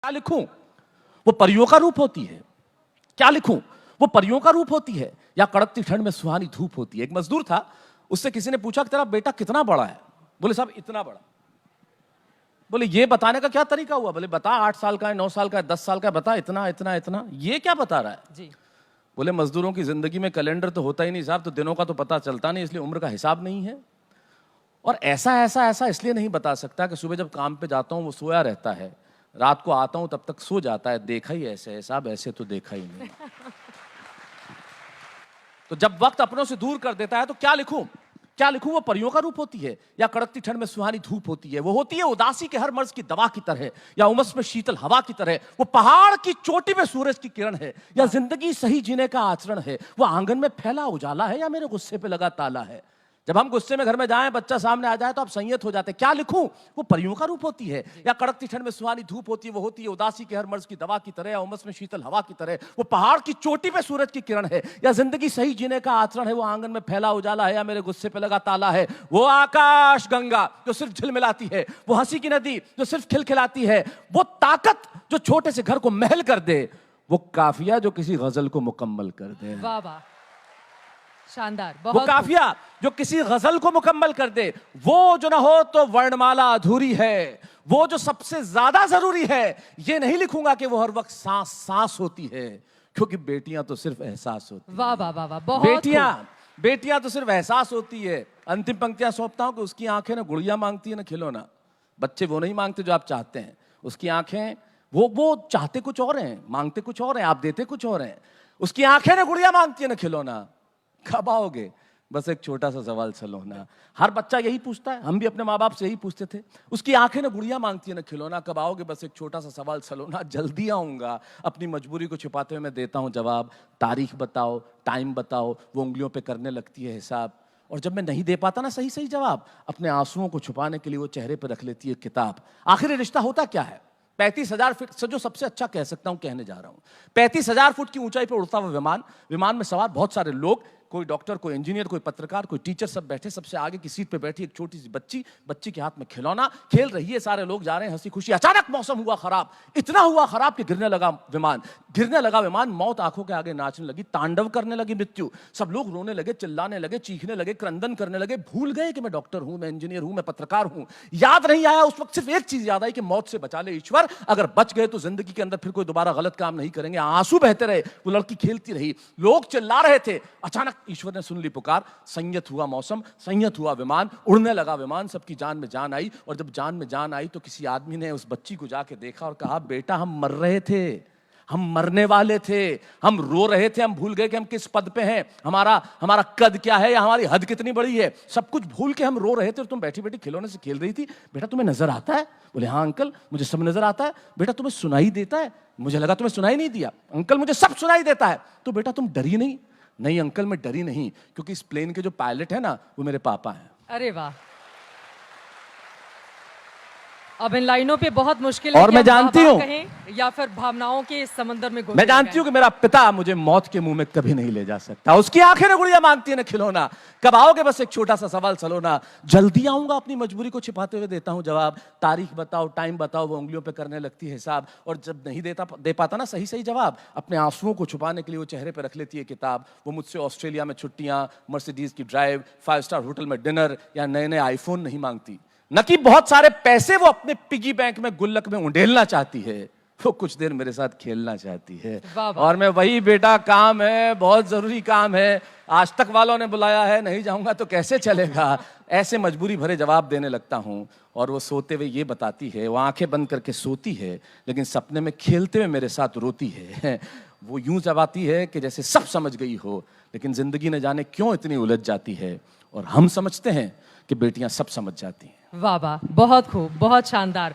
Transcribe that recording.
क्या लिखूं? वो परियों का रूप होती है। क्या लिखूं? वो परियों का रूप होती है या कड़कती ठंड में सुहानी धूप होती है। एक मजदूर था, उससे किसी ने पूछा कि तेरा बेटा कितना बड़ा है? बोले साहब इतना बड़ा। बोले ये बताने का क्या तरीका हुआ? बोले बता 8 साल का है, 9 साल का है, 10 साल का है, बता इतना इतना इतना। ये क्या बता रहा है जी? बोले मजदूरों की जिंदगी में कैलेंडर तो होता ही नहीं साहब, तो दिनों का तो पता चलता नहीं, इसलिए उम्र का हिसाब नहीं है। और ऐसा ऐसा ऐसा इसलिए नहीं बता सकता कि सुबह जब काम पे जाता हूं वो सोया रहता है, रात को आता हूं तब तक सो जाता है। देखा ही ऐसे है साहब, ऐसे तो देखा ही नहीं। तो जब वक्त अपनों से दूर कर देता है तो क्या लिखूं? क्या लिखूं? वो परियों का रूप होती है या कड़कती ठंड में सुहानी धूप होती है। वो होती है उदासी के हर मर्ज की दवा की तरह या उमस में शीतल हवा की तरह। वो पहाड़ की चोटी में सूरज की किरण है या जिंदगी सही जीने का आचरण है। वो आंगन में फैला उजाला है या मेरे गुस्से पे लगा ताला है। जब हम गुस्से में घर में जाएं, बच्चा सामने आ जाए तो आप संयत हो जाते। क्या लिखूं? वो परियों का रूप होती है या कड़कती ठंड में सुहानी धूप होती है। वो होती है उदासी के हर मर्ज की दवा की तरह या उमस में शीतल हवा की तरह। वो पहाड़ की चोटी पे सूरज की किरण है या जिंदगी सही जीने का आचरण है। वो आंगन में फैला उजाला है या मेरे गुस्से पे लगा ताला है। वो आकाश गंगा जो सिर्फ झिलमिलाती है, वो हंसी की नदी जो सिर्फ खिलखिलाती है, वो ताकत जो छोटे से घर को महल कर दे, वो काफिया जो किसी गजल को मुकम्मल कर दे। वाह वाह, शानदार। वो काफिया जो किसी गजल को मुकम्मल कर दे। वो जो ना हो तो वर्णमाला अधूरी है। वो जो सबसे ज्यादा जरूरी है। ये नहीं लिखूंगा कि वो हर वक्त सांस सांस होती है, क्योंकि बेटियां तो सिर्फ एहसास होती है। वाह वाह वाह वाह, बहुत बेटियां तो सिर्फ एहसास होती है। अंतिम पंक्तियां सौंपता हूं कि उसकी आंखें ना गुड़िया मांगती है ना खिलौना। बच्चे वो नहीं मांगते जो आप चाहते हैं। उसकी आंखें वो चाहते कुछ और हैं, मांगते कुछ और हैं, आप देते कुछ और हैं। उसकी आंखें ना गुड़िया मांगती है ना खिलौना। कब आओगे? बस एक छोटा सा सवाल सलोना। हर बच्चा यही पूछता है, हम भी अपने माँ बाप से यही पूछते थे। उसकी आंखें ना गुड़िया मांगती है ना खिलौना। कब आओगे? बस एक छोटा सा सवाल सलोना। जल्दी आऊंगा। अपनी मजबूरी को छिपाते हुए मैं देता हूं जवाब। तारीख बताओ, टाइम बताओ। वो उंगलियों पे करने लगती है हिसाब। और जब मैं नहीं दे पाता ना सही सही जवाब, अपने आंसुओं को छुपाने के लिए वो चेहरे पर रख लेती है किताब। आखिर रिश्ता होता क्या है? 35,000 फीट से जो सबसे अच्छा कह सकता हूं कहने जा रहा हूं। 35,000 फुट की ऊंचाई पर उड़ता हुआ विमान, विमान में सवार बहुत सारे लोग, कोई डॉक्टर, कोई इंजीनियर, कोई पत्रकार, कोई टीचर, सब बैठे। सबसे आगे की सीट पे बैठी एक छोटी सी बच्ची, बच्ची के हाथ में खिलौना, खेल रही है। सारे लोग जा रहे हैं हंसी खुशी। अचानक मौसम हुआ खराब, इतना हुआ खराब कि गिरने लगा विमान। गिरने लगा विमान, मौत आंखों के आगे नाचने लगी, तांडव करने लगी मृत्यु। सब लोग रोने लगे, चिल्लाने लगे, चीखने लगे, क्रंदन करने लगे। भूल गए कि मैं डॉक्टर हूं, मैं इंजीनियर हूं, मैं पत्रकार हूं। याद नहीं आया उस वक्त, सिर्फ एक चीज याद आई कि मौत से बचा ले ईश्वर। अगर बच गए तो जिंदगी के अंदर फिर कोई दोबारा गलत काम नहीं करेंगे। आंसू बहते रहे, वो लड़की खेलती रही, लोग चिल्ला रहे थे। अचानक ईश्वर ने सुन ली पुकार। संयत हुआ मौसम, संयत हुआ विमान, उड़ने लगा विमान। सबकी जान में जान आई। और जब जान में जान आई तो किसी आदमी ने उस बच्ची को जाके देखा और कहा, बेटा हम मर रहे थे, हम मरने वाले थे, हम रो रहे थे, हम भूल गए कि हम किस पद पे हैं, हमारा कद क्या है या हमारी हद कितनी बड़ी है। सब कुछ भूल के हम रो रहे थे और तुम बैठी बैठी खिलौने से खेल रही थी। बेटा तुम्हें नजर आता है? बोले हाँ अंकल, मुझे सब नजर आता है। बेटा तुम्हें सुनाई देता है? मुझे लगा तुम्हें सुनाई नहीं दिया। अंकल मुझे सब सुनाई देता है। तो बेटा तुम डरी नहीं? नहीं अंकल मैं डरी नहीं, क्योंकि इस प्लेन के जो पायलट है ना वो मेरे पापा हैं। अरे वाह, अब इन लाइनों पे बहुत मुश्किल है। और मैं जानती हूँ, या फिर भावनाओं के इस समंदर में मैं जानती हूँ कि मेरा पिता मुझे मौत के मुंह में कभी नहीं ले जा सकता। उसकी आंखें ना गुड़िया मांगती है ना खिलौना। कब आओगे? बस एक छोटा सा सवाल सलोना। जल्दी आऊंगा, अपनी मजबूरी को छिपाते हुए देता हूं जवाब। तारीख बताओ, टाइम बताओ। वो उंगलियों पे करने लगती है हिसाब। और जब नहीं दे पाता ना सही सही जवाब, अपने आंसुओं को छुपाने के लिए वो चेहरे पे रख लेती है किताब। वो मुझसे ऑस्ट्रेलिया में छुट्टियां, मर्सिडीज की ड्राइव, 5 स्टार होटल में डिनर या नए नए आईफोन नहीं मांगती। न कि बहुत सारे पैसे वो अपने पिगी बैंक में गुल्लक में उंडेलना चाहती है। वो कुछ देर मेरे साथ खेलना चाहती है। और मैं वही, बेटा काम है, बहुत जरूरी काम है, आज तक वालों ने बुलाया है, नहीं जाऊंगा तो कैसे चलेगा। ऐसे मजबूरी भरे जवाब देने लगता हूं। और वो सोते हुए ये बताती है, वो आंखें बंद करके सोती है लेकिन सपने में खेलते हुए मेरे साथ रोती है। वो यूं जबाती है कि जैसे सब समझ गई हो, लेकिन जिंदगी न जाने क्यों इतनी उलझ जाती है। और हम समझते हैं कि बेटियां सब समझ जाती हैं। वाह वाह, बहुत खूब, बहुत शानदार।